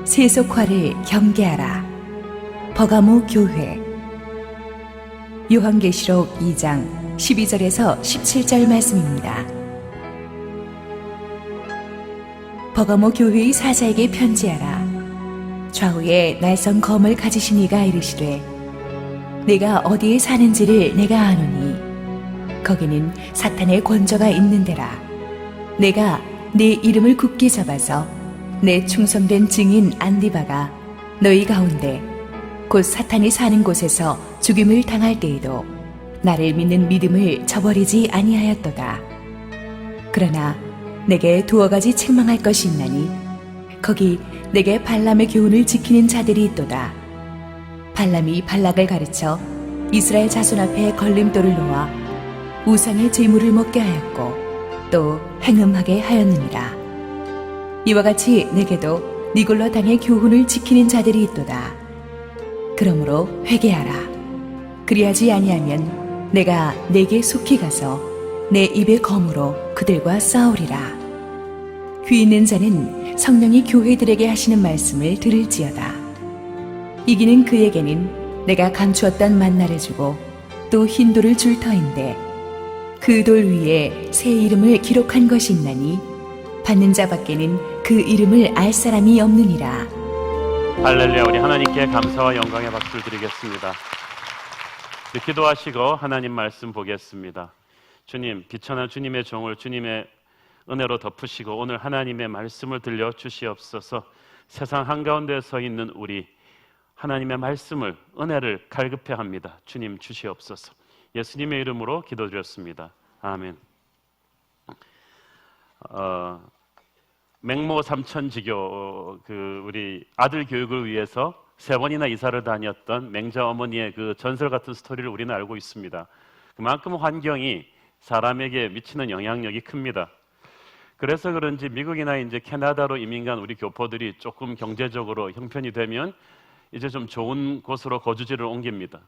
세속화를 경계하라. 버가모 교회. 요한계시록 2장 12절에서 17절 말씀입니다. 버가모 교회의 사자에게 편지하라. 좌우에 날선 검을 가지신 이가 이르시되, 내가 어디에 사는지를 내가 아노니 거기는 사탄의 권저가 있는 데라. 내가 네 이름을 굳게 잡아서 내 충성된 증인 안디바가 너희 가운데 곧 사탄이 사는 곳에서 죽임을 당할 때에도 나를 믿는 믿음을 저버리지 아니하였도다. 그러나 내게 두어 가지 책망할 것이 있나니 거기 내게 발람의 교훈을 지키는 자들이 있도다. 발람이 발락을 가르쳐 이스라엘 자손 앞에 걸림돌을 놓아 우상의 제물을 먹게 하였고 또 행음하게 하였느니라. 이와 같이 내게도 니골로 당의 교훈을 지키는 자들이 있도다. 그러므로 회개하라. 그리하지 아니하면 내가 내게 속히 가서 내 입의 검으로 그들과 싸우리라. 귀 있는 자는 성령이 교회들에게 하시는 말씀을 들을지어다. 이기는 그에게는 내가 감추었던 만나를 주고 또 흰 돌을 줄 터인데 그 돌 위에 새 이름을 기록한 것이 있나니 받는 자밖에는 그 이름을 알 사람이 없느니라. 할렐루야. 우리 하나님께 감사와 영광의 박수를 드리겠습니다. 기도하시고 하나님 말씀 보겠습니다. 주님, 비천한 주님의 종을 주님의 은혜로 덮으시고 오늘 하나님의 말씀을 들려 주시옵소서. 세상 한가운데 서 있는 우리 하나님의 말씀을, 은혜를 갈급해 합니다. 주님 주시옵소서. 예수님의 이름으로 기도드렸습니다. 아멘. 맹모 삼천지교 우리 아들 교육을 위해서 3번이나 이사를 다녔던 맹자 어머니의 그 전설 같은 스토리를 우리는 알고 있습니다. 그만큼 환경이 사람에게 미치는 영향력이 큽니다. 그래서 그런지 미국이나 이제 캐나다로 이민 간 우리 교포들이 조금 경제적으로 형편이 되면 이제 좀 좋은 곳으로 거주지를 옮깁니다.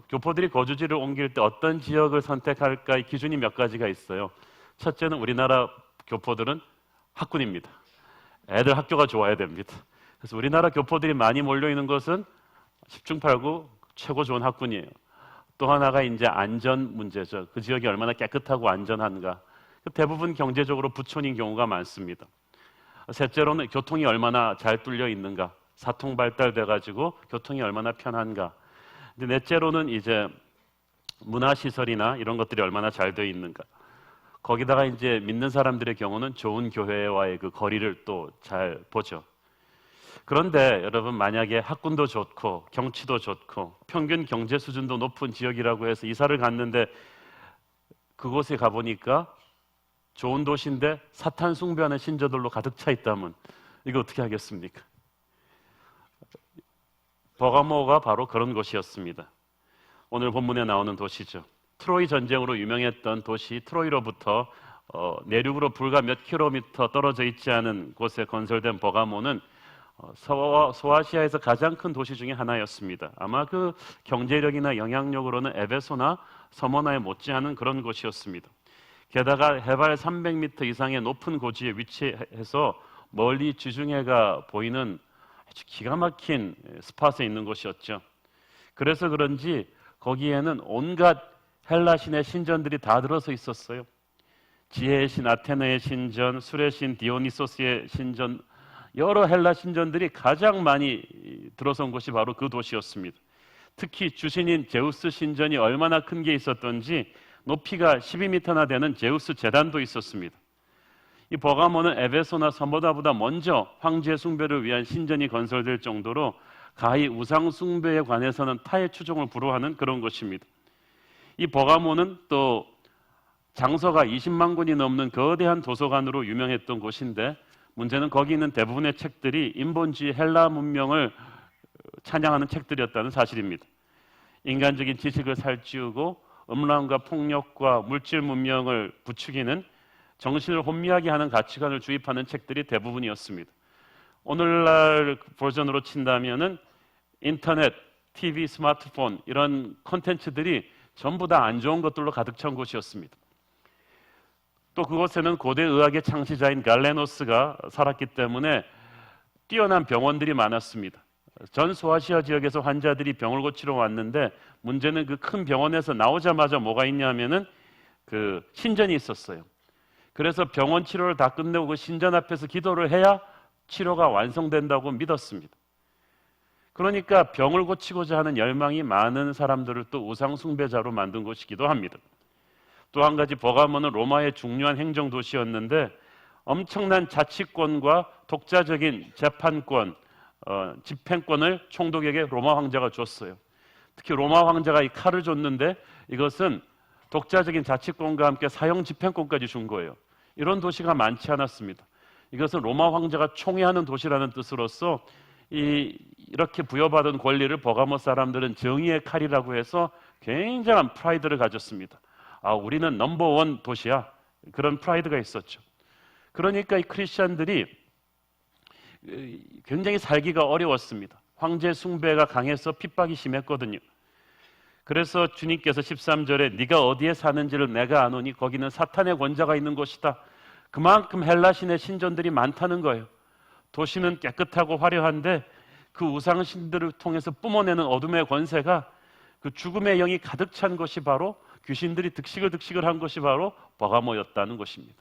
교포들이 거주지를 옮길 때 어떤 지역을 선택할까의 기준이 몇 가지가 있어요. 첫째는 우리나라 교포들은 학군입니다. 애들 학교가 좋아야 됩니다. 그래서 우리나라 교포들이 많이 몰려있는 것은 10중 8구 최고 좋은 학군이에요. 또 하나가 이제 안전 문제죠. 그 지역이 얼마나 깨끗하고 안전한가. 대부분 경제적으로 부촌인 경우가 많습니다. 셋째로는 교통이 얼마나 잘 뚫려 있는가. 사통 발달돼가지고 교통이 얼마나 편한가. 근데 넷째로는 이제 문화시설이나 이런 것들이 얼마나 잘 되어 있는가. 거기다가 이제 믿는 사람들의 경우는 좋은 교회와의 그 거리를 또 잘 보죠. 그런데 여러분, 만약에 학군도 좋고 경치도 좋고 평균 경제 수준도 높은 지역이라고 해서 이사를 갔는데 그곳에 가보니까 좋은 도시인데 사탄 숭배하는 신자들로 가득 차 있다면 이거 어떻게 하겠습니까? 버가모가 바로 그런 곳이었습니다. 오늘 본문에 나오는 도시죠. 트로이 전쟁으로 유명했던 도시 트로이로부터 내륙으로 불과 몇 킬로미터 떨어져 있지 않은 곳에 건설된 버가모는 소아시아에서 가장 큰 도시 중에 하나였습니다. 아마 그 경제력이나 영향력으로는 에베소나 서머나에 못지않은 그런 곳이었습니다. 게다가 해발 300m 이상의 높은 고지에 위치해서 멀리 지중해가 보이는 아주 기가 막힌 스팟에 있는 곳이었죠. 그래서 그런지 거기에는 온갖 헬라 신의 신전들이 다 들어서 있었어요. 지혜의 신 아테네의 신전, 술의 신 디오니소스의 신전, 여러 헬라 신전들이 가장 많이 들어선 곳이 바로 그 도시였습니다. 특히 주신인 제우스 신전이 얼마나 큰 게 있었던지 높이가 12m나 되는 제우스 제단도 있었습니다. 이 버가모는 에베소나 서머나보다 먼저 황제 숭배를 위한 신전이 건설될 정도로 가히 우상 숭배에 관해서는 타의 추종을 불허하는 그런 곳입니다. 이 버가모는 또 장서가 20만 권이 넘는 거대한 도서관으로 유명했던 곳인데 문제는 거기 있는 대부분의 책들이 인본주의 헬라 문명을 찬양하는 책들이었다는 사실입니다. 인간적인 지식을 살찌우고 음란과 폭력과 물질 문명을 부추기는 정신을 혼미하게 하는 가치관을 주입하는 책들이 대부분이었습니다. 오늘날 버전으로 친다면은 인터넷, TV, 스마트폰 이런 콘텐츠들이 전부 다 안 좋은 것들로 가득 찬 곳이었습니다. 또 그곳에는 고대 의학의 창시자인 갈레노스가 살았기 때문에 뛰어난 병원들이 많았습니다. 전 소아시아 지역에서 환자들이 병을 고치러 왔는데 문제는 그 큰 병원에서 나오자마자 뭐가 있냐면은 그 신전이 있었어요. 그래서 병원 치료를 다 끝내고 그 신전 앞에서 기도를 해야 치료가 완성된다고 믿었습니다. 그러니까 병을 고치고자 하는 열망이 많은 사람들을 또 우상 숭배자로 만든 곳이기도 합니다. 또 한 가지 버가모는 로마의 중요한 행정 도시였는데 엄청난 자치권과 독자적인 재판권, 집행권을 총독에게 로마 황제가 줬어요. 특히 로마 황제가 이 칼을 줬는데 이것은 독자적인 자치권과 함께 사형 집행권까지 준 거예요. 이런 도시가 많지 않았습니다. 이것은 로마 황제가 총애하는 도시라는 뜻으로서 이렇게 부여받은 권리를 버가모 사람들은 정의의 칼이라고 해서 굉장한 프라이드를 가졌습니다. 우리는 넘버원 도시야. 그런 프라이드가 있었죠. 그러니까 이 크리스천들이 굉장히 살기가 어려웠습니다. 황제 숭배가 강해서 핍박이 심했거든요. 그래서 주님께서 13절에 네가 어디에 사는지를 내가 아노니 거기는 사탄의 권자가 있는 곳이다. 그만큼 헬라 신의 신전들이 많다는 거예요. 도시는 깨끗하고 화려한데 그 우상신들을 통해서 뿜어내는 어둠의 권세가 그 죽음의 영이 가득 찬 것이 바로 귀신들이 득식을 한 것이 바로 버가모였다는 것입니다.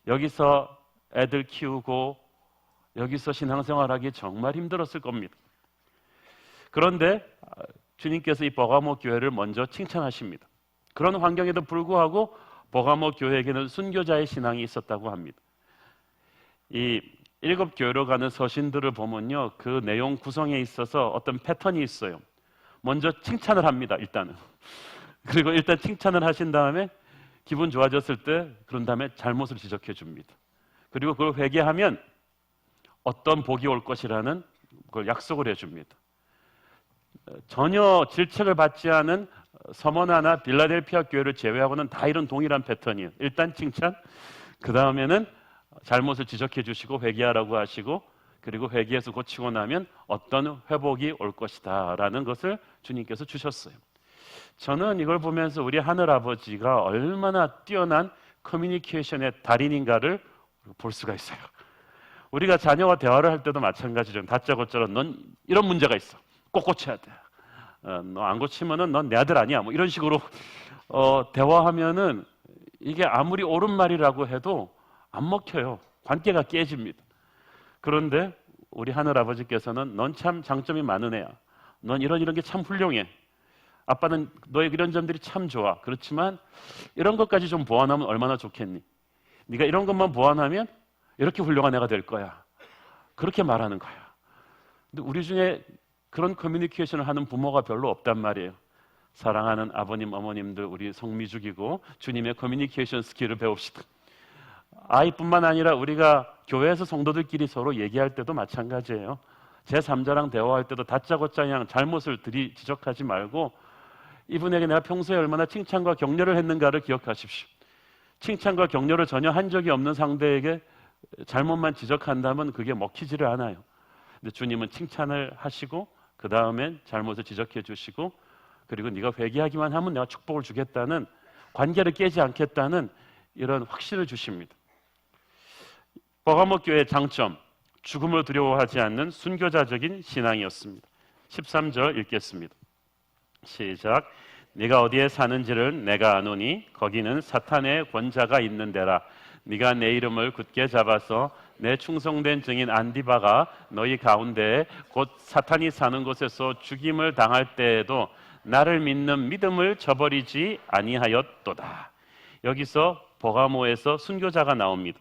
여기서 애들 키우고 여기서 신앙생활하기 정말 힘들었을 겁니다. 그런데 주님께서 이 버가모 교회를 먼저 칭찬하십니다. 그런 환경에도 불구하고 버가모 교회에게는 순교자의 신앙이 있었다고 합니다. 이 7교회로 가는 서신들을 보면요, 그 내용 구성에 있어서 어떤 패턴이 있어요. 먼저 칭찬을 합니다. 일단은. 그리고 일단 칭찬을 하신 다음에 기분 좋아졌을 때 그런 다음에 잘못을 지적해 줍니다. 그리고 그걸 회개하면 어떤 복이 올 것이라는 그걸 약속을 해줍니다. 전혀 질책을 받지 않은 서머나나 빌라델피아 교회를 제외하고는 다 이런 동일한 패턴이에요. 일단 칭찬, 그 다음에는 잘못을 지적해 주시고 회개하라고 하시고, 그리고 회개해서 고치고 나면 어떤 회복이 올 것이다 라는 것을 주님께서 주셨어요. 저는 이걸 보면서 우리 하늘아버지가 얼마나 뛰어난 커뮤니케이션의 달인인가를 볼 수가 있어요. 우리가 자녀와 대화를 할 때도 마찬가지죠. 다짜고짜로 넌 이런 문제가 있어. 꼭 고쳐야 돼. 너 안 고치면은 넌 내 아들 아니야. 뭐 이런 식으로 대화하면은 이게 아무리 옳은 말이라고 해도 안 먹혀요. 관계가 깨집니다. 그런데 우리 하늘아버지께서는 넌 참 장점이 많은 애야. 넌 이런 게 참 훌륭해. 아빠는 너의 이런 점들이 참 좋아. 그렇지만 이런 것까지 좀 보완하면 얼마나 좋겠니? 네가 이런 것만 보완하면 이렇게 훌륭한 애가 될 거야. 그렇게 말하는 거야. 근데 우리 중에 그런 커뮤니케이션을 하는 부모가 별로 없단 말이에요. 사랑하는 아버님, 어머님들 우리 성미죽이고 주님의 커뮤니케이션 스킬을 배웁시다. 아이뿐만 아니라 우리가 교회에서 성도들끼리 서로 얘기할 때도 마찬가지예요. 제3자랑 대화할 때도 다짜고짜 그냥 잘못을 지적하지 말고 이분에게 내가 평소에 얼마나 칭찬과 격려를 했는가를 기억하십시오. 칭찬과 격려를 전혀 한 적이 없는 상대에게 잘못만 지적한다면 그게 먹히지를 않아요. 근데 주님은 칭찬을 하시고 그 다음엔 잘못을 지적해 주시고 그리고 네가 회개하기만 하면 내가 축복을 주겠다는, 관계를 깨지 않겠다는 이런 확신을 주십니다. 버가모 교회의 장점, 죽음을 두려워하지 않는 순교자적인 신앙이었습니다. 13절 읽겠습니다. 시작. 네가 어디에 사는지를 내가 아노니 거기는 사탄의 권자가 있는 데라. 네가 내 이름을 굳게 잡아서 내 충성된 증인 안디바가 너희 가운데 곧 사탄이 사는 곳에서 죽임을 당할 때에도 나를 믿는 믿음을 저버리지 아니하였도다. 여기서 버가모에서 순교자가 나옵니다.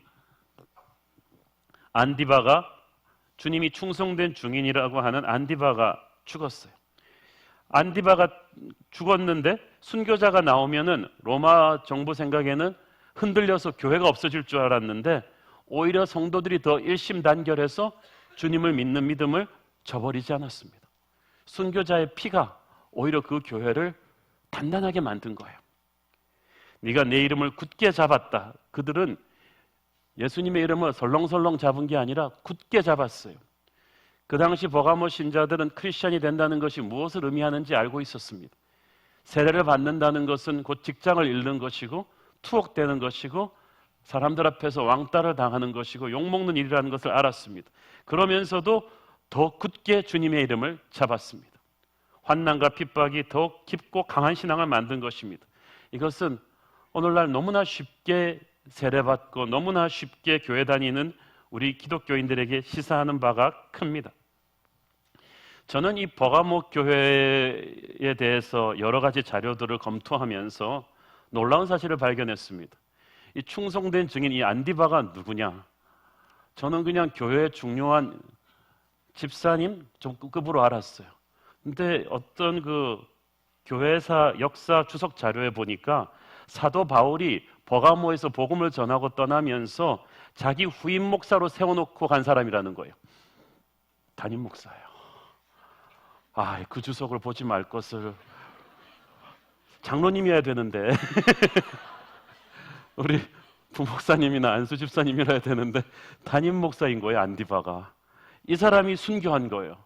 안디바가, 주님이 충성된 증인이라고 하는 안디바가 죽었어요. 안디바가 죽었는데 순교자가 나오면은 로마 정부 생각에는 흔들려서 교회가 없어질 줄 알았는데 오히려 성도들이 더 일심단결해서 주님을 믿는 믿음을 저버리지 않았습니다. 순교자의 피가 오히려 그 교회를 단단하게 만든 거예요. 네가 내 이름을 굳게 잡았다. 그들은 예수님의 이름을 설렁설렁 잡은 게 아니라 굳게 잡았어요. 그 당시 버가모 신자들은 크리스천이 된다는 것이 무엇을 의미하는지 알고 있었습니다. 세례를 받는다는 것은 곧 직장을 잃는 것이고 투옥되는 것이고 사람들 앞에서 왕따를 당하는 것이고 욕먹는 일이라는 것을 알았습니다. 그러면서도 더 굳게 주님의 이름을 잡았습니다. 환난과 핍박이 더욱 깊고 강한 신앙을 만든 것입니다. 이것은 오늘날 너무나 쉽게 세례받고 너무나 쉽게 교회 다니는 우리 기독교인들에게 시사하는 바가 큽니다. 저는 이 버가모 교회에 대해서 여러 가지 자료들을 검토하면서 놀라운 사실을 발견했습니다. 이 충성된 증인 이 안디바가 누구냐? 저는 그냥 교회의 중요한 집사님 정급으로 알았어요. 근데 어떤 그 교회사 역사 주석 자료에 보니까 사도 바울이 버가모에서 복음을 전하고 떠나면서 자기 후임 목사로 세워놓고 간 사람이라는 거예요. 담임 목사예요. 그 주석을 보지 말 것을. 장로님이어야 되는데 우리 부목사님이나 안수 집사님이라 해야 되는데 담임 목사인 거예요. 안디바가. 이 사람이 순교한 거예요.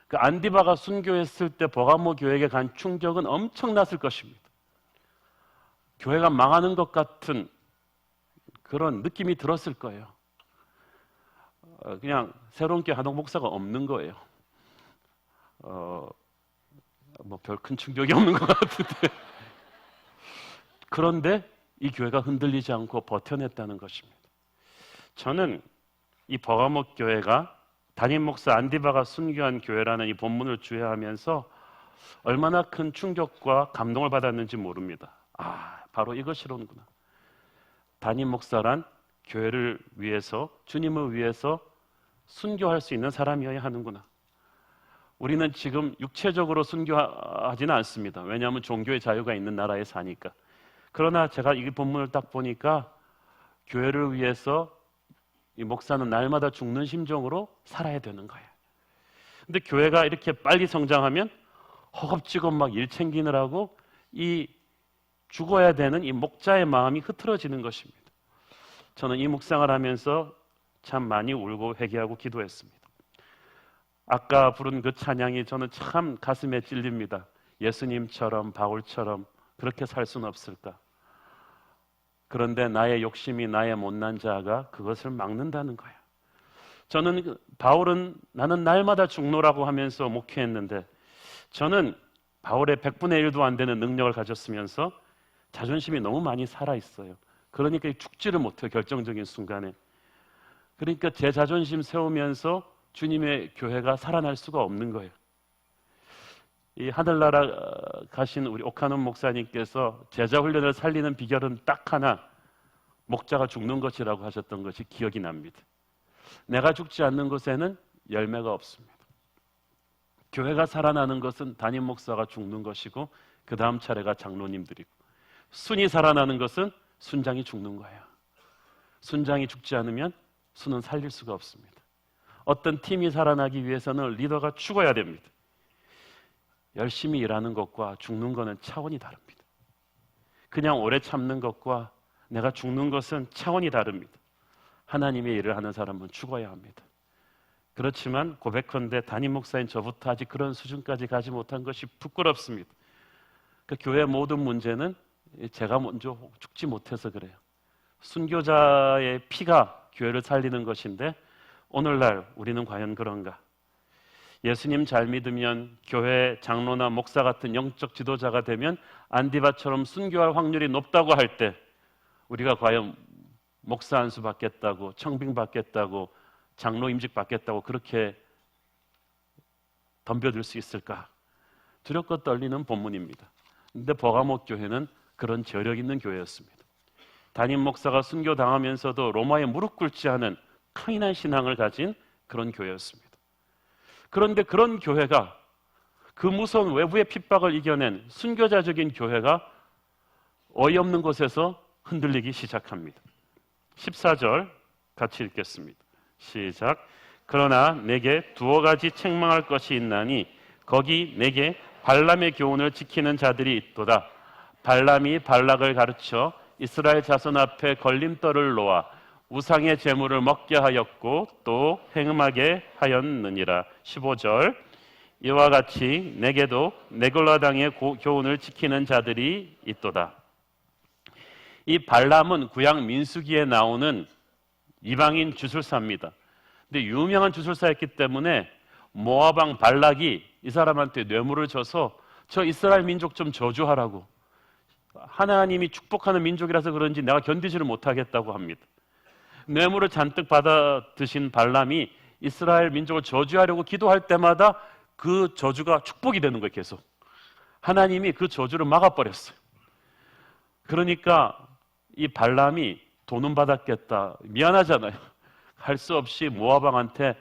그 안디바가 순교했을 때 버가모 교회에 간 충격은 엄청났을 것입니다. 교회가 망하는 것 같은 그런 느낌이 들었을 거예요. 그냥 새로운 교회 한옥 목사가 없는 거예요. 뭐 별 큰 충격이 없는 것 같은데. 그런데 이 교회가 흔들리지 않고 버텨냈다는 것입니다. 저는 이 버가모 교회가 담임 목사 안디바가 순교한 교회라는 이 본문을 주의하면서 얼마나 큰 충격과 감동을 받았는지 모릅니다. 바로 이것이로구나. 담임 목사란 교회를 위해서, 주님을 위해서 순교할 수 있는 사람이어야 하는구나. 우리는 지금 육체적으로 순교하지는 않습니다. 왜냐하면 종교의 자유가 있는 나라에 사니까. 그러나 제가 이 본문을 딱 보니까 교회를 위해서 이 목사는 날마다 죽는 심정으로 살아야 되는 거예요. 근데 교회가 이렇게 빨리 성장하면 허겁지겁 막 일 챙기느라고 이 죽어야 되는 이 목자의 마음이 흐트러지는 것입니다. 저는 이 묵상을 하면서 참 많이 울고 회개하고 기도했습니다. 아까 부른 그 찬양이 저는 참 가슴에 찔립니다. 예수님처럼 바울처럼 그렇게 살 수는 없을까? 그런데 나의 욕심이 나의 못난 자가 그것을 막는다는 거예요. 저는 바울은 나는 날마다 죽노라고 하면서 목회했는데 저는 바울의 100분의 1도 안 되는 능력을 가졌으면서 자존심이 너무 많이 살아있어요. 그러니까 죽지를 못해요. 결정적인 순간에. 그러니까 제 자존심 세우면서 주님의 교회가 살아날 수가 없는 거예요. 이 하늘나라 가신 우리 오카논 목사님께서 제자 훈련을 살리는 비결은 딱 하나, 목자가 죽는 것이라고 하셨던 것이 기억이 납니다. 내가 죽지 않는 것에는 열매가 없습니다. 교회가 살아나는 것은 담임 목사가 죽는 것이고 그 다음 차례가 장로님들이고, 순이 살아나는 것은 순장이 죽는 거예요. 순장이 죽지 않으면 순은 살릴 수가 없습니다. 어떤 팀이 살아나기 위해서는 리더가 죽어야 됩니다. 열심히 일하는 것과 죽는 것은 차원이 다릅니다. 그냥 오래 참는 것과 내가 죽는 것은 차원이 다릅니다. 하나님의 일을 하는 사람은 죽어야 합니다. 그렇지만 고백컨대 담임 목사인 저부터 아직 그런 수준까지 가지 못한 것이 부끄럽습니다. 그 교회 모든 문제는 제가 먼저 죽지 못해서 그래요. 순교자의 피가 교회를 살리는 것인데 오늘날 우리는 과연 그런가? 예수님 잘 믿으면 교회 장로나 목사 같은 영적 지도자가 되면 안디바처럼 순교할 확률이 높다고 할 때 우리가 과연 목사 안수 받겠다고, 청빙 받겠다고, 장로 임직 받겠다고 그렇게 덤벼들 수 있을까? 두렵고 떨리는 본문입니다. 그런데 버가모 교회는 그런 저력 있는 교회였습니다. 담임 목사가 순교당하면서도 로마에 무릎 꿇지 않은 강인한 신앙을 가진 그런 교회였습니다. 그런데 그런 교회가, 그 무서운 외부의 핍박을 이겨낸 순교자적인 교회가 어이없는 곳에서 흔들리기 시작합니다. 14절 같이 읽겠습니다. 시작. 그러나 내게 두어 가지 책망할 것이 있나니 거기 내게 발람의 교훈을 지키는 자들이 있도다. 발람이 발락을 가르쳐 이스라엘 자손 앞에 걸림돌을 놓아 우상의 제물을 먹게 하였고 또 행음하게 하였느니라. 15절. 이와 같이 내게도 네골라 당의 교훈을 지키는 자들이 있도다. 이 발람은 구약 민수기에 나오는 이방인 주술사입니다. 근데 유명한 주술사였기 때문에 모압 왕 발락이 이 사람한테 뇌물을 줘서 저 이스라엘 민족 좀 저주하라고, 하나님이 축복하는 민족이라서 그런지 내가 견디지를 못하겠다고 합니다. 뇌물을 잔뜩 받아 드신 발람이 이스라엘 민족을 저주하려고 기도할 때마다 그 저주가 축복이 되는 거예요. 계속 하나님이 그 저주를 막아버렸어요. 그러니까 이 발람이 돈은 받았겠다, 미안하잖아요. 할 수 없이 모압 왕한테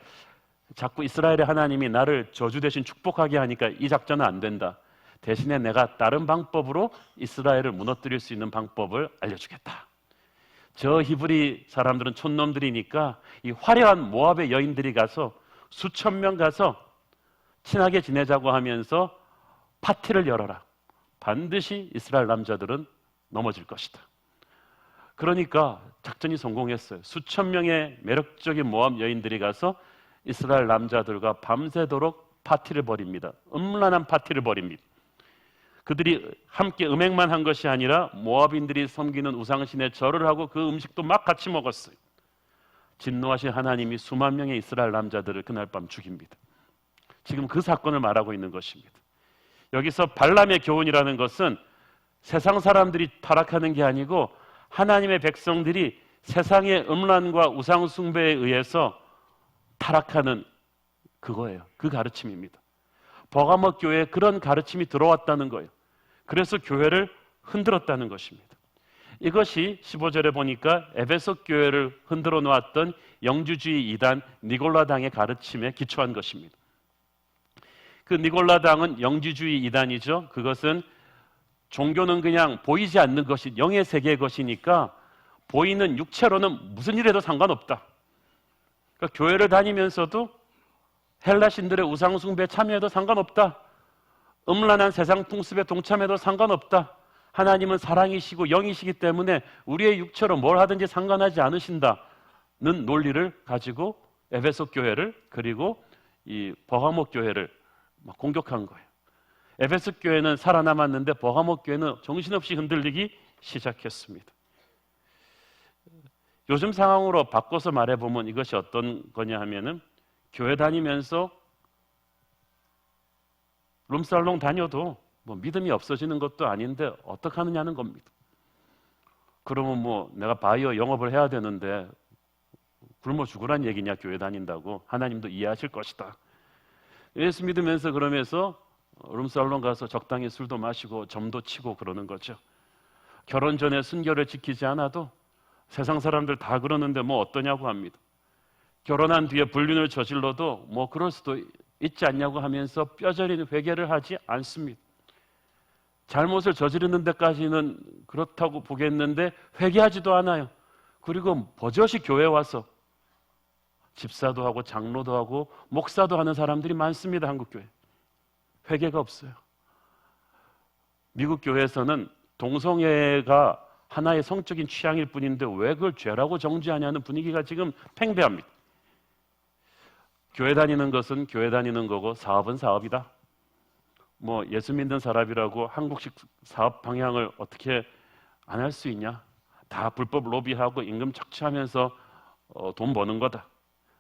자꾸 이스라엘의 하나님이 나를 저주 대신 축복하게 하니까 이 작전은 안 된다, 대신에 내가 다른 방법으로 이스라엘을 무너뜨릴 수 있는 방법을 알려주겠다. 저 히브리 사람들은 촌놈들이니까 이 화려한 모압의 여인들이 가서 수천 명 가서 친하게 지내자고 하면서 파티를 열어라. 반드시 이스라엘 남자들은 넘어질 것이다. 그러니까 작전이 성공했어요. 수천 명의 매력적인 모압 여인들이 가서 이스라엘 남자들과 밤새도록 파티를 벌입니다. 음란한 파티를 벌입니다. 그들이 함께 음행만 한 것이 아니라 모압인들이 섬기는 우상신에 절을 하고 그 음식도 막 같이 먹었어요. 진노하신 하나님이 수만 명의 이스라엘 남자들을 그날 밤 죽입니다. 지금 그 사건을 말하고 있는 것입니다. 여기서 발람의 교훈이라는 것은 세상 사람들이 타락하는 게 아니고 하나님의 백성들이 세상의 음란과 우상 숭배에 의해서 타락하는 그거예요. 그 가르침입니다. 버가모 교회에 그런 가르침이 들어왔다는 거예요. 그래서 교회를 흔들었다는 것입니다. 이것이 15절에 보니까 에베소 교회를 흔들어 놓았던 영주주의 이단 니골라당의 가르침에 기초한 것입니다. 그 니골라당은 영주주의 이단이죠. 그것은 종교는 그냥 보이지 않는 것이 영의 세계의 것이니까 보이는 육체로는 무슨 일에도 상관없다. 그러니까 교회를 다니면서도 헬라 신들의 우상 숭배에 참여해도 상관없다. 음란한 세상 풍습에 동참해도 상관없다. 하나님은 사랑이시고 영이시기 때문에 우리의 육체로 뭘 하든지 상관하지 않으신다는 논리를 가지고 에베소 교회를, 그리고 이 버가모 교회를 막 공격한 거예요. 에베소 교회는 살아남았는데 버가모 교회는 정신없이 흔들리기 시작했습니다. 요즘 상황으로 바꿔서 말해보면 이것이 어떤 거냐 하면은, 교회 다니면서 룸살롱 다녀도 뭐 믿음이 없어지는 것도 아닌데 어떻게 하느냐는 겁니다. 그러면 뭐 내가 바이오 영업을 해야 되는데 굶어 죽으란 얘기냐, 교회 다닌다고. 하나님도 이해하실 것이다. 예수 믿으면서 그러면서 룸살롱 가서 적당히 술도 마시고 점도 치고 그러는 거죠. 결혼 전에 순결을 지키지 않아도 세상 사람들 다 그러는데 뭐 어떠냐고 합니다. 결혼한 뒤에 불륜을 저질러도 뭐 그럴 수도 있지 않냐고 하면서 뼈저린 회개를 하지 않습니다. 잘못을 저지르는 데까지는 그렇다고 보겠는데 회개하지도 않아요. 그리고 버젓이 교회 와서 집사도 하고 장로도 하고 목사도 하는 사람들이 많습니다. 한국 교회. 회개가 없어요. 미국 교회에서는 동성애가 하나의 성적인 취향일 뿐인데 왜 그걸 죄라고 정죄하냐는 분위기가 지금 팽배합니다. 교회 다니는 것은 교회 다니는 거고 사업은 사업이다. 뭐 예수 믿는 사람이라고 한국식 사업 방향을 어떻게 안 할 수 있냐? 다 불법 로비하고 임금 착취하면서 돈 버는 거다.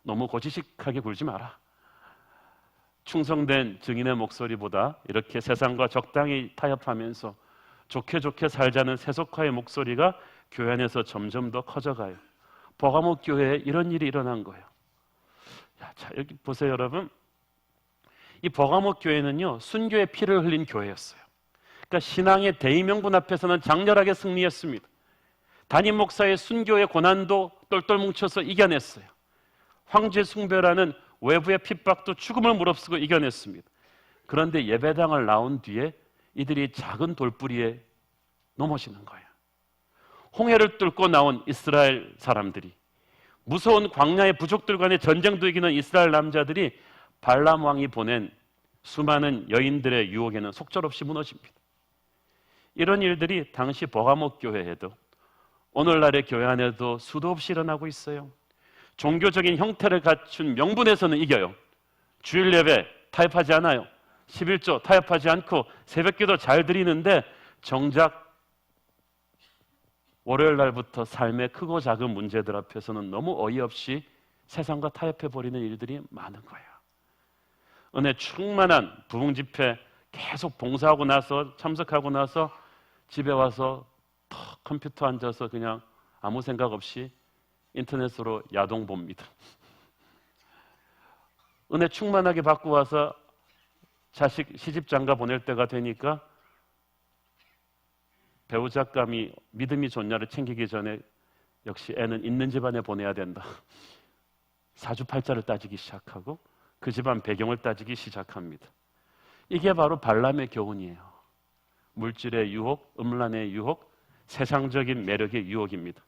너무 고지식하게 굴지 마라. 충성된 증인의 목소리보다 이렇게 세상과 적당히 타협하면서 좋게 좋게 살자는 세속화의 목소리가 교회 안에서 점점 더 커져가요. 버가모 교회에 이런 일이 일어난 거예요. 자, 여기 보세요, 여러분. 이 버가모 교회는요, 순교의 피를 흘린 교회였어요. 그러니까 신앙의 대의명분 앞에서는 장렬하게 승리했습니다. 담임 목사의 순교의 고난도 똘똘 뭉쳐서 이겨냈어요. 황제 숭배라는 외부의 핍박도 죽음을 무릅쓰고 이겨냈습니다. 그런데 예배당을 나온 뒤에 이들이 작은 돌뿌리에 넘어지는 거예요. 홍해를 뚫고 나온 이스라엘 사람들이, 무서운 광야의 부족들 간의 전쟁도 이기는 이스라엘 남자들이 발람 왕이 보낸 수많은 여인들의 유혹에는 속절없이 무너집니다. 이런 일들이 당시 버가모 교회에도 오늘날의 교회 안에도 수도 없이 일어나고 있어요. 종교적인 형태를 갖춘 명분에서는 이겨요. 주일 예배 타협하지 않아요. 11조 타협하지 않고 새벽기도 잘 드리는데 정작 월요일 날부터 삶의 크고 작은 문제들 앞에서는 너무 어이없이 세상과 타협해버리는 일들이 많은 거예요. 은혜 충만한 부흥 집회 계속 봉사하고 나서 참석하고 나서 집에 와서 턱 컴퓨터 앉아서 그냥 아무 생각 없이 인터넷으로 야동 봅니다. 은혜 충만하게 받고 와서 자식 시집 장가 보낼 때가 되니까 배우자감이 믿음이 좋냐를 챙기기 전에 역시 애는 있는 집안에 보내야 된다. 사주팔자를 따지기 시작하고 그 집안 배경을 따지기 시작합니다. 이게 바로 발람의 교훈이에요. 물질의 유혹, 음란의 유혹, 세상적인 매력의 유혹입니다.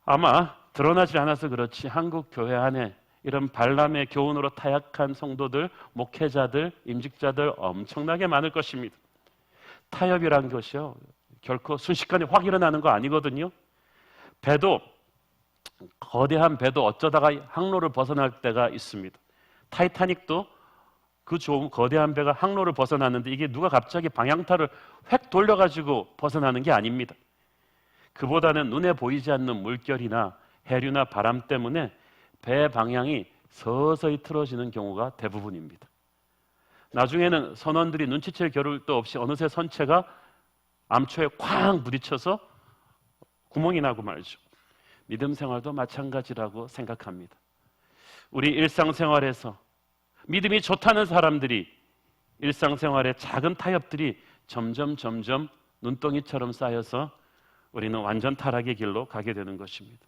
아마 드러나지 않아서 그렇지 한국 교회 안에 이런 발람의 교훈으로 타락한 성도들, 목회자들, 임직자들 엄청나게 많을 것입니다. 타협이란 것이요, 결코 순식간에 확 일어나는 거 아니거든요. 배도, 거대한 배도 어쩌다가 항로를 벗어날 때가 있습니다. 타이타닉도 그 좋은 거대한 배가 항로를 벗어났는데 이게 누가 갑자기 방향타를 획 돌려가지고 벗어나는 게 아닙니다. 그보다는 눈에 보이지 않는 물결이나 해류나 바람 때문에 배 방향이 서서히 틀어지는 경우가 대부분입니다. 나중에는 선원들이 눈치챌 겨를도 없이 어느새 선체가 암초에 쾅 부딪혀서 구멍이 나고 말죠. 믿음 생활도 마찬가지라고 생각합니다. 우리 일상생활에서 믿음이 좋다는 사람들이 일상생활의 작은 타협들이 점점 눈덩이처럼 쌓여서 우리는 완전 타락의 길로 가게 되는 것입니다.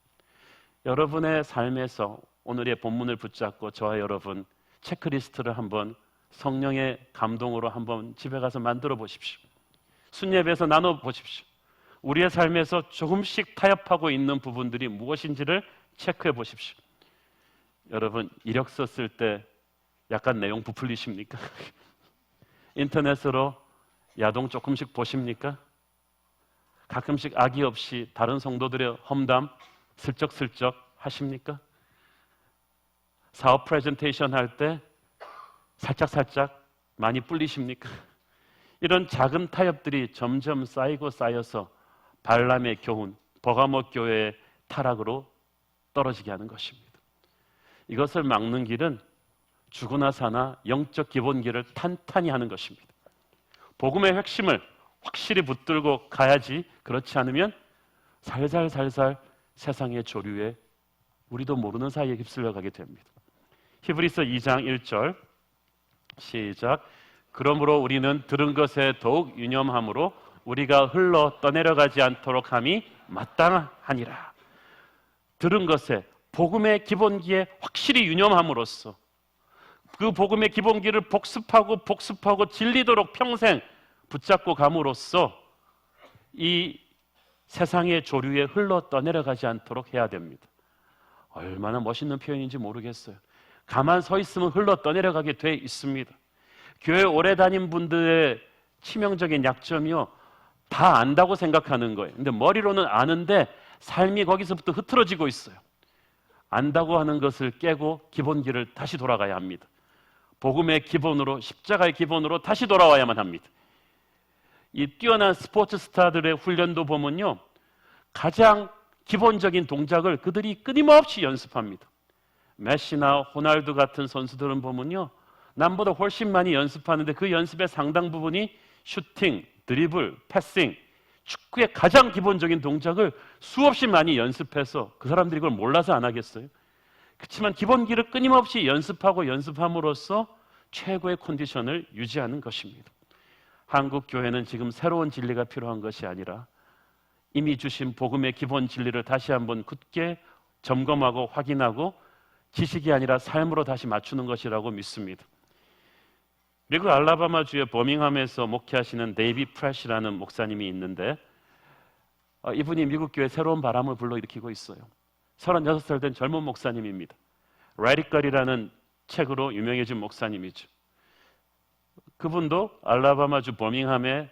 여러분의 삶에서 오늘의 본문을 붙잡고 저와 여러분 체크리스트를 한번 성령의 감동으로 한번 집에 가서 만들어 보십시오. 순예배에서 나눠 보십시오. 우리의 삶에서 조금씩 타협하고 있는 부분들이 무엇인지를 체크해 보십시오. 여러분 이력서 쓸 때 약간 내용 부풀리십니까? 인터넷으로 야동 조금씩 보십니까? 가끔씩 악의 없이 다른 성도들의 험담 슬쩍슬쩍 하십니까? 사업 프레젠테이션 할 때 살짝살짝 많이 뿔리십니까? 이런 작은 타협들이 점점 쌓이고 쌓여서 발람의 교훈, 버가모 교회의 타락으로 떨어지게 하는 것입니다. 이것을 막는 길은 죽으나 사나 영적 기본기를 탄탄히 하는 것입니다. 복음의 핵심을 확실히 붙들고 가야지, 그렇지 않으면 살살살살 세상의 조류에 우리도 모르는 사이에 휩쓸려 가게 됩니다. 히브리서 2장 1절 시작. 그러므로 우리는 들은 것에 더욱 유념함으로 우리가 흘러 떠내려가지 않도록 함이 마땅하니라. 들은 것에 복음의 기본기에 확실히 유념함으로써 그 복음의 기본기를 복습하고 진리도록 평생 붙잡고 감으로써 이 세상의 조류에 흘러 떠내려가지 않도록 해야 됩니다. 얼마나 멋있는 표현인지 모르겠어요. 가만 서 있으면 흘러 떠내려가게 돼 있습니다. 교회 오래 다닌 분들의 치명적인 약점이요, 다 안다고 생각하는 거예요. 근데 머리로는 아는데 삶이 거기서부터 흐트러지고 있어요. 안다고 하는 것을 깨고 기본기를 다시 돌아가야 합니다. 복음의 기본으로, 십자가의 기본으로 다시 돌아와야만 합니다. 이 뛰어난 스포츠 스타들의 훈련도 보면요, 가장 기본적인 동작을 그들이 끊임없이 연습합니다. 메시나 호날두 같은 선수들은 보면요, 남보다 훨씬 많이 연습하는데 그 연습의 상당 부분이 슈팅, 드리블, 패싱, 축구의 가장 기본적인 동작을 수없이 많이 연습해서 그 사람들이 그걸 몰라서 안 하겠어요? 그렇지만 기본기를 끊임없이 연습함으로써 최고의 컨디션을 유지하는 것입니다. 한국 교회는 지금 새로운 진리가 필요한 것이 아니라 이미 주신 복음의 기본 진리를 다시 한번 굳게 점검하고 확인하고 지식이 아니라 삶으로 다시 맞추는 것이라고 믿습니다. 미국 알라바마주의 버밍함에서 목회하시는 데이비 프레시라는 목사님이 있는데 이분이 미국 교회에 새로운 바람을 불러일으키고 있어요. 36살 된 젊은 목사님입니다. 라디컬이라는 책으로 유명해진 목사님이죠. 그분도 알라바마주 버밍함의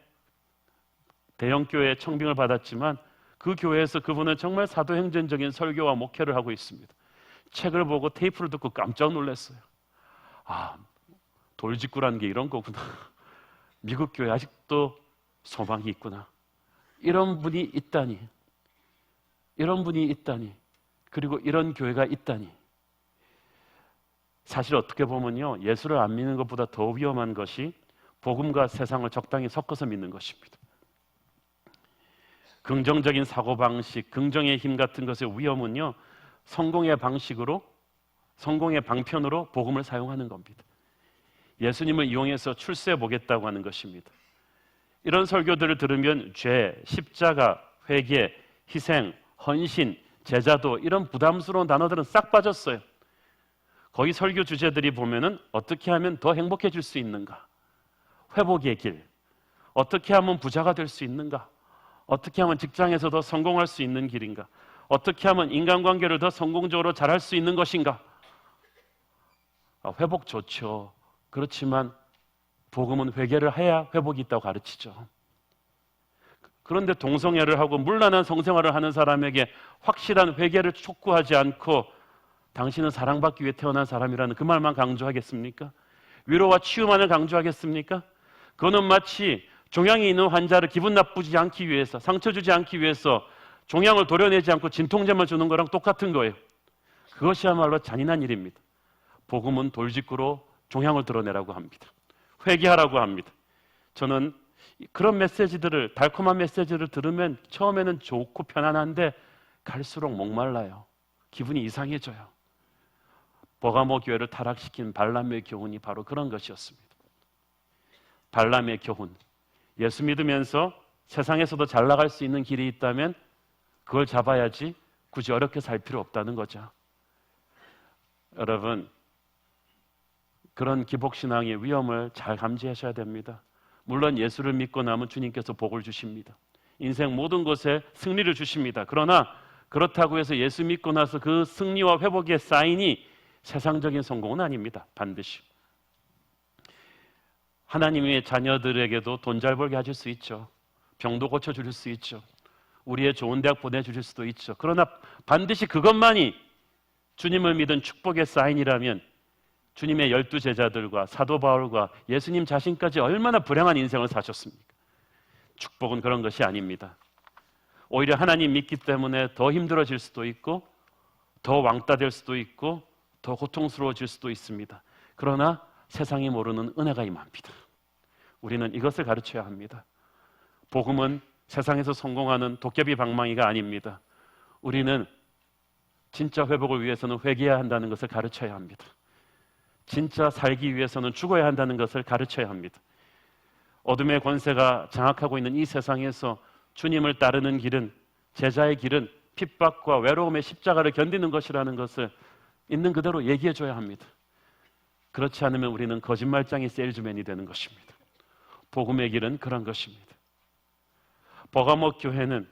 대형교회에 청빙을 받았지만 그 교회에서 그분은 정말 사도행전적인 설교와 목회를 하고 있습니다. 책을 보고 테이프를 듣고 깜짝 놀랐어요. 아, 돌직구라는 게 이런 거구나. 미국 교회 아직도 소망이 있구나. 이런 분이 있다니. 이런 분이 있다니, 그리고 이런 교회가 있다니. 사실 어떻게 보면요, 예수를 안 믿는 것보다 더 위험한 것이 복음과 세상을 적당히 섞어서 믿는 것입니다. 긍정적인 사고방식, 긍정의 힘 같은 것의 위험은요, 성공의 방식으로, 성공의 방편으로 복음을 사용하는 겁니다. 예수님을 이용해서 출세해 보겠다고 하는 것입니다. 이런 설교들을 들으면 죄, 십자가, 회개, 희생, 헌신, 제자도, 이런 부담스러운 단어들은 싹 빠졌어요. 거기 설교 주제들이 보면은 어떻게 하면 더 행복해질 수 있는가? 회복의 길. 어떻게 하면 부자가 될 수 있는가? 어떻게 하면 직장에서 더 성공할 수 있는 길인가? 어떻게 하면 인간관계를 더 성공적으로 잘할 수 있는 것인가? 회복 좋죠. 그렇지만 복음은 회개를 해야 회복이 있다고 가르치죠. 그런데 동성애를 하고 문란한 성생활을 하는 사람에게 확실한 회개를 촉구하지 않고 당신은 사랑받기 위해 태어난 사람이라는 그 말만 강조하겠습니까? 위로와 치유만을 강조하겠습니까? 그거는 마치 종양이 있는 환자를 기분 나쁘지 않기 위해서, 상처 주지 않기 위해서 종양을 도려내지 않고 진통제만 주는 거랑 똑같은 거예요. 그것이야말로 잔인한 일입니다. 복음은 돌직구로 종양을 드러내라고 합니다. 회개하라고 합니다. 저는 그런 메시지들을, 달콤한 메시지를 들으면 처음에는 좋고 편안한데 갈수록 목말라요. 기분이 이상해져요. 버가모 교회를 타락시킨 발람의 교훈이 바로 그런 것이었습니다. 발람의 교훈, 예수 믿으면서 세상에서도 잘 나갈 수 있는 길이 있다면 그걸 잡아야지 굳이 어렵게 살 필요 없다는 거죠. 여러분, 그런 기복신앙의 위험을 잘 감지하셔야 됩니다. 물론 예수를 믿고 나면 주님께서 복을 주십니다. 인생 모든 것에 승리를 주십니다. 그러나 그렇다고 해서 예수 믿고 나서 그 승리와 회복의 사인이 세상적인 성공은 아닙니다. 반드시. 하나님의 자녀들에게도 돈 잘 벌게 하실 수 있죠. 병도 고쳐주실 수 있죠. 우리의 좋은 대학 보내주실 수도 있죠. 그러나 반드시 그것만이 주님을 믿은 축복의 사인이라면 주님의 12 제자들과 사도 바울과 예수님 자신까지 얼마나 불행한 인생을 사셨습니까? 축복은 그런 것이 아닙니다. 오히려 하나님 믿기 때문에 더 힘들어질 수도 있고 더 왕따 될 수도 있고 더 고통스러워질 수도 있습니다. 그러나 세상이 모르는 은혜가 임합니다. 우리는 이것을 가르쳐야 합니다. 복음은 세상에서 성공하는 도깨비 방망이가 아닙니다. 우리는 진짜 회복을 위해서는 회개해야 한다는 것을 가르쳐야 합니다. 진짜 살기 위해서는 죽어야 한다는 것을 가르쳐야 합니다. 어둠의 권세가 장악하고 있는 이 세상에서 주님을 따르는 길은, 제자의 길은 핍박과 외로움의 십자가를 견디는 것이라는 것을 있는 그대로 얘기해 줘야 합니다. 그렇지 않으면 우리는 거짓말장이 세일즈맨이 되는 것입니다. 복음의 길은 그런 것입니다. 버가모 교회는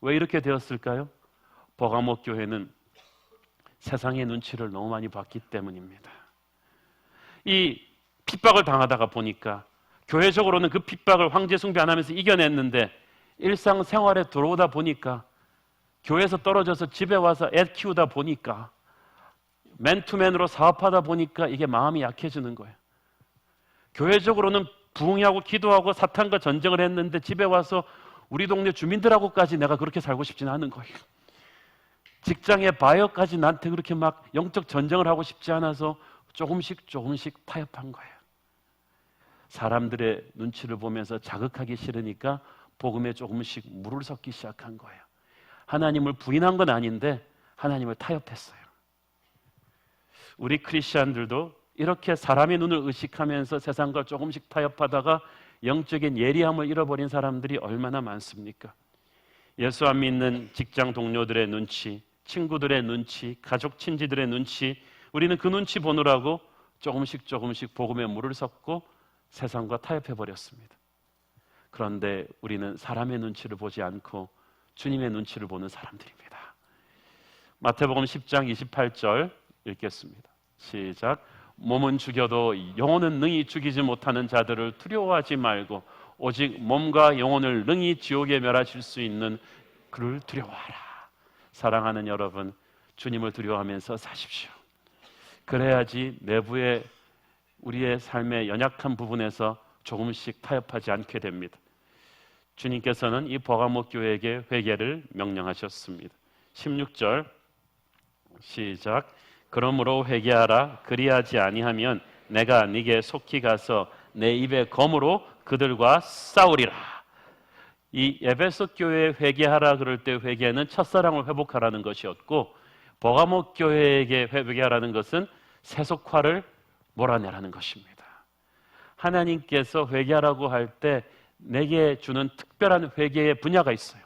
왜 이렇게 되었을까요? 버가모 교회는 세상의 눈치를 너무 많이 봤기 때문입니다. 이 핍박을 당하다가 보니까 교회적으로는 그 핍박을 황제 숭배 안 하면서 이겨냈는데 일상생활에 들어오다 보니까 교회에서 떨어져서 집에 와서 애 키우다 보니까 맨투맨으로 사업하다 보니까 이게 마음이 약해지는 거예요. 교회적으로는 부흥하고 기도하고 사탄과 전쟁을 했는데 집에 와서 우리 동네 주민들하고까지 내가 그렇게 살고 싶지는 않은 거예요. 직장의 바이어까지 나한테 그렇게 막 영적 전쟁을 하고 싶지 않아서 조금씩 타협한 거예요. 사람들의 눈치를 보면서 자극하기 싫으니까 복음에 조금씩 물을 섞기 시작한 거예요. 하나님을 부인한 건 아닌데 하나님을 타협했어요. 우리 크리스천들도 이렇게 사람의 눈을 의식하면서 세상과 조금씩 타협하다가 영적인 예리함을 잃어버린 사람들이 얼마나 많습니까? 예수 안 믿는 직장 동료들의 눈치, 친구들의 눈치, 가족 친지들의 눈치, 우리는 그 눈치 보느라고 조금씩 복음에 물을 섞고 세상과 타협해버렸습니다. 그런데 우리는 사람의 눈치를 보지 않고 주님의 눈치를 보는 사람들입니다. 마태복음 10장 28절 읽겠습니다. 시작. 몸은 죽여도 영혼은 능히 죽이지 못하는 자들을 두려워하지 말고 오직 몸과 영혼을 능히 지옥에 멸하실 수 있는 그를 두려워하라. 사랑하는 여러분, 주님을 두려워하면서 사십시오. 그래야지 내부의 우리의 삶의 연약한 부분에서 조금씩 타협하지 않게 됩니다. 주님께서는 이 버가모 교회에게 회개를 명령하셨습니다. 16절 시작. 그러므로 회개하라. 그리하지 아니하면 내가 네게 속히 가서 내 입의 검으로 그들과 싸우리라. 이 에베소 교회에 회개하라 그럴 때 회개는 첫사랑을 회복하라는 것이었고, 버가모 교회에게 회개하라는 것은 세속화를 몰아내라는 것입니다. 하나님께서 회개하라고 할 때 내게 주는 특별한 회개의 분야가 있어요.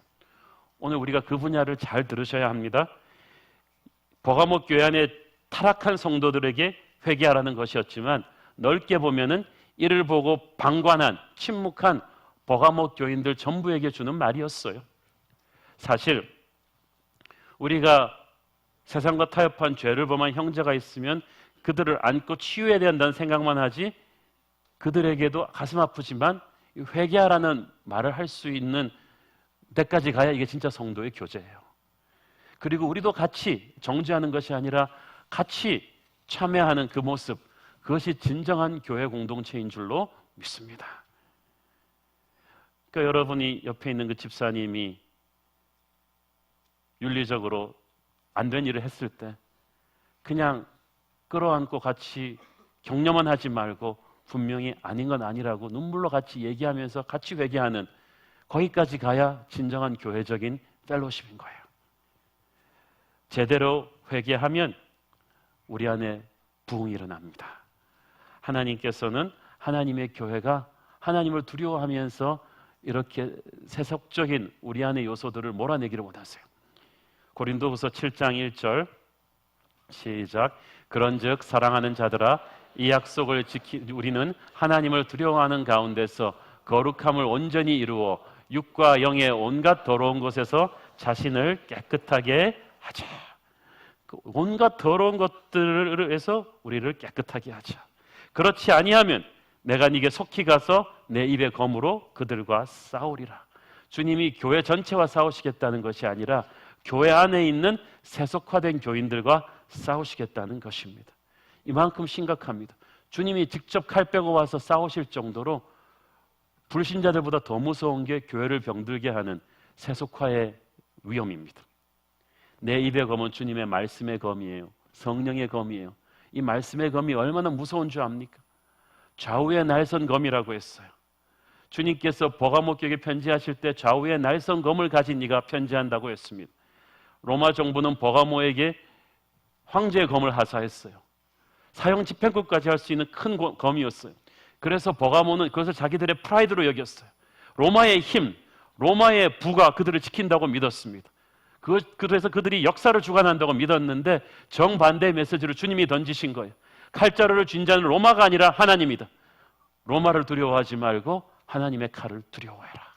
오늘 우리가 그 분야를 잘 들으셔야 합니다. 버가모 교회 안에 타락한 성도들에게 회개하라는 것이었지만, 넓게 보면은 이를 보고 방관한, 침묵한 버가모 교인들 전부에게 주는 말이었어요. 사실 우리가 세상과 타협한 죄를 범한 형제가 있으면 그들을 안고 치유해야 된다는 생각만 하지, 그들에게도 가슴 아프지만 회개하라는 말을 할 수 있는 데까지 가야 이게 진짜 성도의 교제예요. 그리고 우리도 같이 정죄하는 것이 아니라 같이 참여하는 그 모습, 그것이 진정한 교회 공동체인 줄로 믿습니다. 그러니까 여러분이 옆에 있는 그 집사님이 윤리적으로 안 된 일을 했을 때 그냥 끌어안고 같이 격려만 하지 말고 분명히 아닌 건 아니라고 눈물로 같이 얘기하면서 같이 회개하는, 거기까지 가야 진정한 교회적인 펠로십인 거예요. 제대로 회개하면 우리 안에 부흥이 일어납니다. 하나님께서는 하나님의 교회가 하나님을 두려워하면서 이렇게 세속적인 우리 안의 요소들을 몰아내기를 원하세요. 고린도후서 7장 1절 시작. 그런즉 사랑하는 자들아, 이 약속을 우리는 하나님을 두려워하는 가운데서 거룩함을 온전히 이루어 육과 영의 온갖 더러운 것에서 자신을 깨끗하게 하자. 온갖 더러운 것들에서 우리를 깨끗하게 하자. 그렇지 아니하면 내가 네게 속히 가서 내 입의 검으로 그들과 싸우리라. 주님이 교회 전체와 싸우시겠다는 것이 아니라 교회 안에 있는 세속화된 교인들과 싸우시겠다는 것입니다. 이만큼 심각합니다. 주님이 직접 칼 빼고 와서 싸우실 정도로 불신자들보다 더 무서운 게 교회를 병들게 하는 세속화의 위험입니다. 내 입의 검은 주님의 말씀의 검이에요. 성령의 검이에요. 이 말씀의 검이 얼마나 무서운 줄 압니까? 좌우의 날선 검이라고 했어요. 주님께서 버가모 교회에 편지하실 때 좌우의 날선 검을 가진 이가 편지한다고 했습니다. 로마 정부는 버가모에게 황제의 검을 하사했어요. 사형 집행권까지 할 수 있는 큰 검이었어요. 그래서 버가모는 그것을 자기들의 프라이드로 여겼어요. 로마의 힘, 로마의 부가 그들을 지킨다고 믿었습니다. 그래서 그들이 역사를 주관한다고 믿었는데 정반대의 메시지를 주님이 던지신 거예요. 칼자루를 쥔 자는 로마가 아니라 하나님이다. 로마를 두려워하지 말고 하나님의 칼을 두려워해라.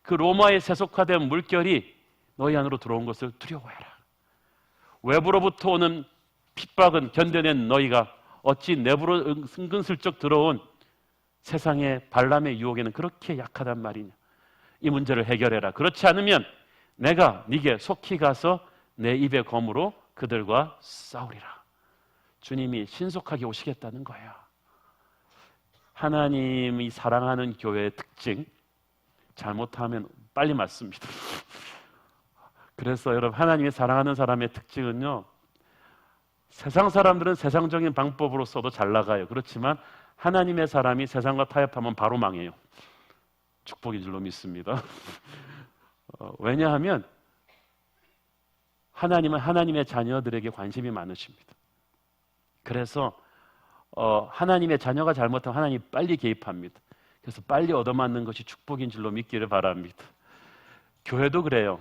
그 로마의 세속화된 물결이 너희 안으로 들어온 것을 두려워해라. 외부로부터 오는 핍박은 견뎌낸 너희가 어찌 내부로 은근슬쩍 들어온 세상의 발람의 유혹에는 그렇게 약하단 말이냐. 이 문제를 해결해라. 그렇지 않으면 내가 네게 속히 가서 내 입의 검으로 그들과 싸우리라. 주님이 신속하게 오시겠다는 거야. 하나님이 사랑하는 교회의 특징, 잘못하면 빨리 맞습니다. 그래서 여러분, 하나님이 사랑하는 사람의 특징은요, 세상 사람들은 세상적인 방법으로 써도 잘 나가요. 그렇지만 하나님의 사람이 세상과 타협하면 바로 망해요. 축복인 줄로 믿습니다. 왜냐하면 하나님은 하나님의 자녀들에게 관심이 많으십니다. 그래서 하나님의 자녀가 잘못하면 하나님이 빨리 개입합니다. 그래서 빨리 얻어맞는 것이 축복인 줄로 믿기를 바랍니다. 교회도 그래요.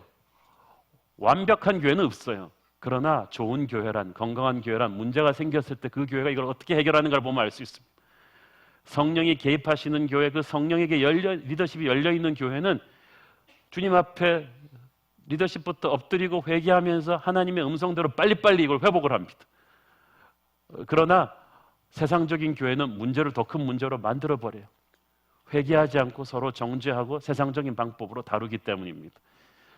완벽한 교회는 없어요. 그러나 좋은 교회란, 건강한 교회란 문제가 생겼을 때 그 교회가 이걸 어떻게 해결하는가를 보면 알 수 있습니다. 성령이 개입하시는 교회, 그 성령에게 리더십이 열려있는 교회는 주님 앞에 리더십부터 엎드리고 회개하면서 하나님의 음성대로 빨리빨리 이걸 회복을 합니다. 그러나 세상적인 교회는 문제를 더 큰 문제로 만들어버려요. 회개하지 않고 서로 정죄하고 세상적인 방법으로 다루기 때문입니다.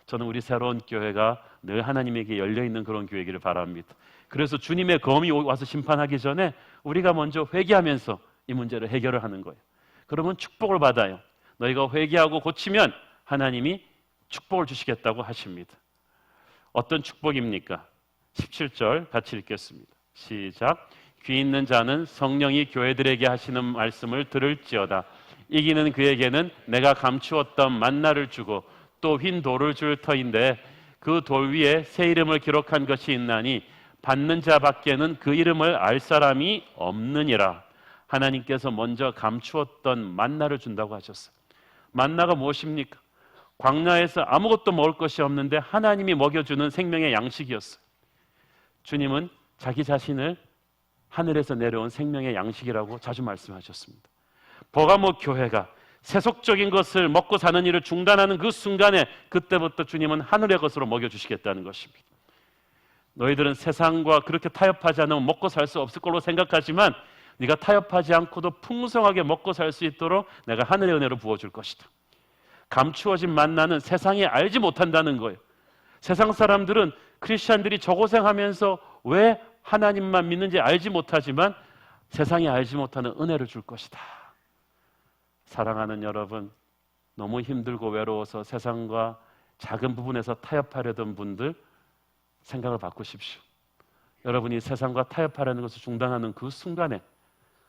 저는 우리 새로운 교회가 늘 하나님에게 열려있는 그런 교회이기를 바랍니다. 그래서 주님의 검이 와서 심판하기 전에 우리가 먼저 회개하면서 이 문제를 해결을 하는 거예요. 그러면 축복을 받아요. 너희가 회개하고 고치면 하나님이 축복을 주시겠다고 하십니다. 어떤 축복입니까? 17절 같이 읽겠습니다. 시작. 귀 있는 자는 성령이 교회들에게 하시는 말씀을 들을지어다. 이기는 그에게는 내가 감추었던 만나를 주고 또 흰 돌을 줄 터인데 그 돌 위에 새 이름을 기록한 것이 있나니 받는 자밖에는 그 이름을 알 사람이 없느니라. 하나님께서 먼저 감추었던 만나를 준다고 하셨어요. 만나가 무엇입니까? 광야에서 아무것도 먹을 것이 없는데 하나님이 먹여주는 생명의 양식이었어요. 주님은 자기 자신을 하늘에서 내려온 생명의 양식이라고 자주 말씀하셨습니다. 버가모 교회가 세속적인 것을 먹고 사는 일을 중단하는 그 순간에 그때부터 주님은 하늘의 것으로 먹여주시겠다는 것입니다. 너희들은 세상과 그렇게 타협하지 않으면 먹고 살 수 없을 걸로 생각하지만 네가 타협하지 않고도 풍성하게 먹고 살 수 있도록 내가 하늘의 은혜로 부어줄 것이다. 감추어진 만나는 세상이 알지 못한다는 거예요. 세상 사람들은 크리스찬들이 저고생하면서 왜 하나님만 믿는지 알지 못하지만 세상이 알지 못하는 은혜를 줄 것이다. 사랑하는 여러분, 너무 힘들고 외로워서 세상과 작은 부분에서 타협하려던 분들 생각을 바꾸십시오. 여러분이 세상과 타협하려는 것을 중단하는 그 순간에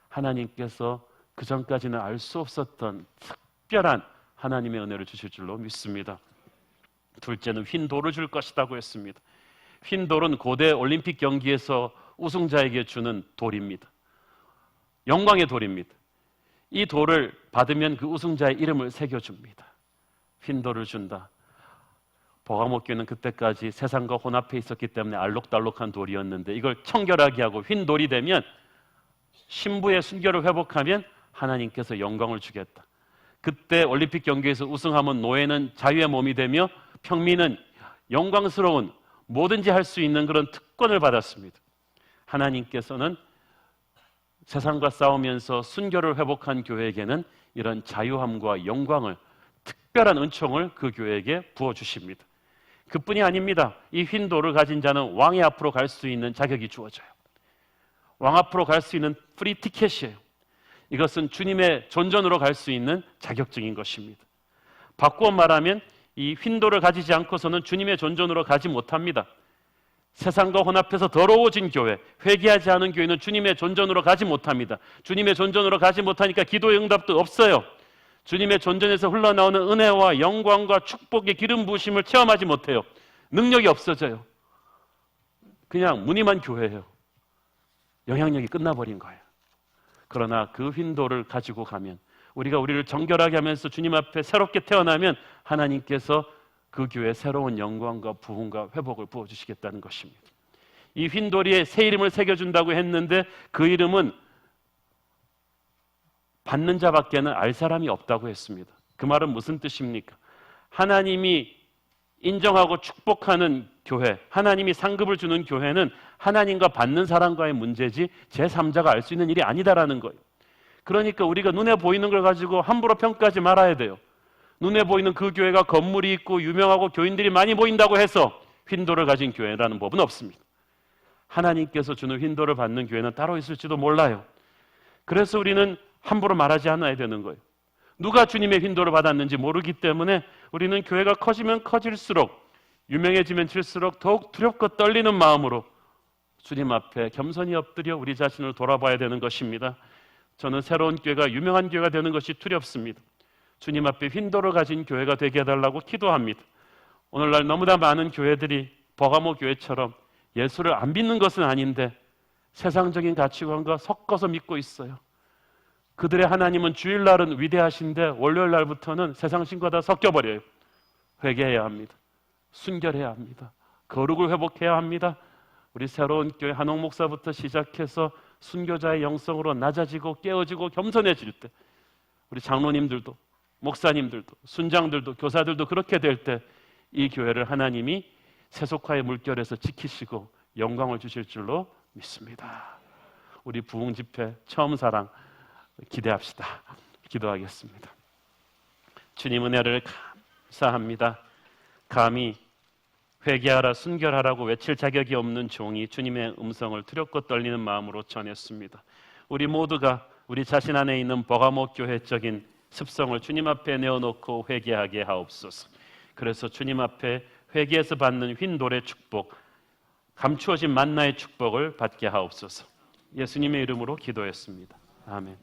하나님께서 그 전까지는 알 수 없었던 특별한 하나님의 은혜를 주실 줄로 믿습니다. 둘째는 흰 돌을 줄 것이라고 했습니다. 흰 돌은 고대 올림픽 경기에서 우승자에게 주는 돌입니다. 영광의 돌입니다. 이 돌을 받으면 그 우승자의 이름을 새겨줍니다. 흰 돌을 준다. 버가모 교회는 그때까지 세상과 혼합해 있었기 때문에 알록달록한 돌이었는데 이걸 청결하게 하고 흰 돌이 되면 신부의 순결을 회복하면 하나님께서 영광을 주겠다. 그때 올림픽 경기에서 우승하면 노예는 자유의 몸이 되며 평민은 영광스러운 뭐든지 할 수 있는 그런 특권을 받았습니다. 하나님께서는 세상과 싸우면서 순결을 회복한 교회에게는 이런 자유함과 영광을, 특별한 은총을 그 교회에게 부어주십니다. 그뿐이 아닙니다. 이 흰 돌을 가진 자는 왕의 앞으로 갈 수 있는 자격이 주어져요. 왕 앞으로 갈 수 있는 프리 티켓이에요. 이것은 주님의 존전으로 갈 수 있는 자격증인 것입니다. 바꾸어 말하면 이 흰 돌을 가지지 않고서는 주님의 존전으로 가지 못합니다. 세상과 혼합해서 더러워진 교회, 회개하지 않은 교회는 주님의 존전으로 가지 못합니다. 주님의 존전으로 가지 못하니까 기도의 응답도 없어요. 주님의 존전에서 흘러나오는 은혜와 영광과 축복의 기름 부으심을 체험하지 못해요. 능력이 없어져요. 그냥 무늬만 교회예요. 영향력이 끝나버린 거예요. 그러나 그 흰 돌을 가지고 가면, 우리가 우리를 정결하게 하면서 주님 앞에 새롭게 태어나면 하나님께서 그 교회에 새로운 영광과 부흥과 회복을 부어주시겠다는 것입니다. 이 흰 돌에 새 이름을 새겨준다고 했는데 그 이름은 받는 자밖에는 알 사람이 없다고 했습니다. 그 말은 무슨 뜻입니까? 하나님이 인정하고 축복하는 교회, 하나님이 상급을 주는 교회는 하나님과 받는 사람과의 문제지 제3자가 알 수 있는 일이 아니다라는 거예요. 그러니까 우리가 눈에 보이는 걸 가지고 함부로 평가하지 말아야 돼요. 눈에 보이는 그 교회가 건물이 있고 유명하고 교인들이 많이 보인다고 해서 흰돌을 가진 교회라는 법은 없습니다. 하나님께서 주는 흰돌을 받는 교회는 따로 있을지도 몰라요. 그래서 우리는 함부로 말하지 않아야 되는 거예요. 누가 주님의 흰돌을 받았는지 모르기 때문에 우리는 교회가 커지면 커질수록, 유명해지면 질수록 더욱 두렵고 떨리는 마음으로 주님 앞에 겸손히 엎드려 우리 자신을 돌아봐야 되는 것입니다. 저는 새로운 교회가 유명한 교회가 되는 것이 두렵습니다. 주님 앞에 흰돌을 가진 교회가 되게 해달라고 기도합니다. 오늘날 너무나 많은 교회들이 버가모 교회처럼 예수를 안 믿는 것은 아닌데 세상적인 가치관과 섞어서 믿고 있어요. 그들의 하나님은 주일날은 위대하신데 월요일 날부터는 세상 신과 다 섞여버려요. 회개해야 합니다. 순결해야 합니다. 거룩을 회복해야 합니다. 우리 새로운 교회 한옥 목사부터 시작해서 순교자의 영성으로 낮아지고 깨어지고 겸손해질 때, 우리 장로님들도 목사님들도 순장들도 교사들도 그렇게 될 때 이 교회를 하나님이 세속화의 물결에서 지키시고 영광을 주실 줄로 믿습니다. 우리 부흥 집회 처음 사랑 기대합시다. 기도하겠습니다. 주님 은혜를 감사합니다. 감히 회개하라 순결하라고 외칠 자격이 없는 종이 주님의 음성을 두렵고 떨리는 마음으로 전했습니다. 우리 모두가 우리 자신 안에 있는 버가모 교회적인 습성을 주님 앞에 내어놓고 회개하게 하옵소서. 그래서 주님 앞에 회개에서 받는 흰돌의 축복, 감추어진 만나의 축복을 받게 하옵소서. 예수님의 이름으로 기도했습니다. 아멘.